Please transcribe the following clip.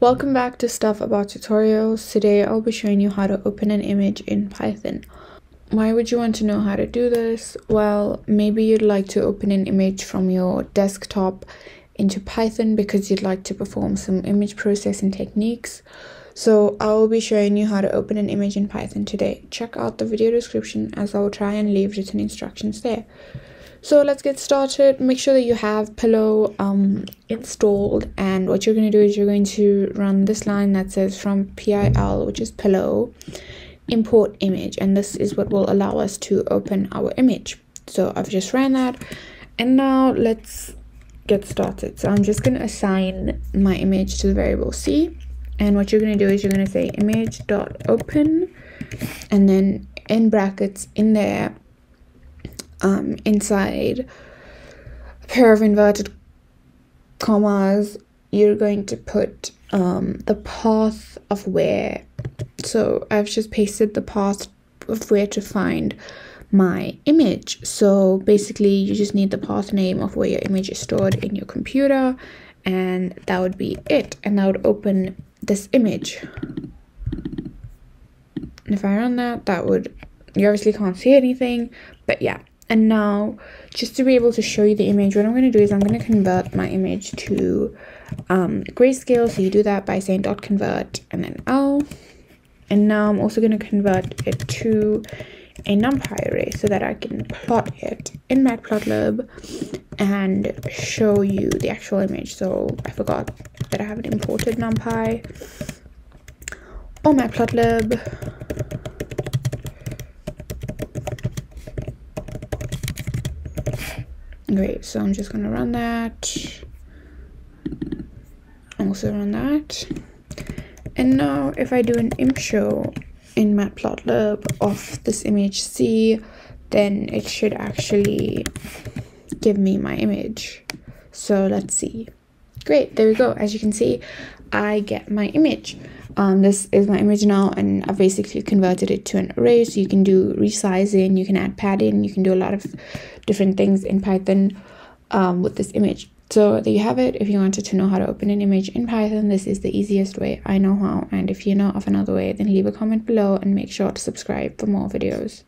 Welcome back to Stuff About Tutorials. Today I'll be showing you how to open an image in Python. Why would you want to know how to do this? Well, maybe you'd like to open an image from your desktop into Python because you'd like to perform some image processing techniques. So I'll be showing you how to open an image in Python today. Check out the video description as I'll try and leave written instructions there. So let's get started. Make sure that you have Pillow installed, and what you're going to do is you're going to run this line that says from PIL, which is Pillow, import image, and this is what will allow us to open our image. So I've just ran that, and now let's get started. So I'm just going to assign my image to the variable C, and what you're going to do is you're going to say image.open, and then in brackets in there, inside a pair of inverted commas, you're going to put the path of where. So I've just pasted the path of where to find my image. So basically you just need the path name of where your image is stored in your computer, and that would be it, and that would open this image. And if I run that, you obviously can't see anything, but yeah. And now, just to be able to show you the image, what I'm going to do is I'm going to convert my image to grayscale. So you do that by saying .convert and then L. And now I'm also going to convert it to a NumPy array so that I can plot it in Matplotlib and show you the actual image. So I forgot that I haven't imported NumPy or Matplotlib. Great, so I'm just going to run that, also run that, and now if I do an imp show in Matplotlib of this image C, then it should actually give me my image. So let's see. Great, there we go. As you can see, I get my image. This is my image now, and I've basically converted it to an array. So you can do resizing, you can add padding, you can do a lot of different things in Python with this image. So there you have it. If you wanted to know how to open an image in Python, this is the easiest way I know how. And if you know of another way, then leave a comment below and make sure to subscribe for more videos.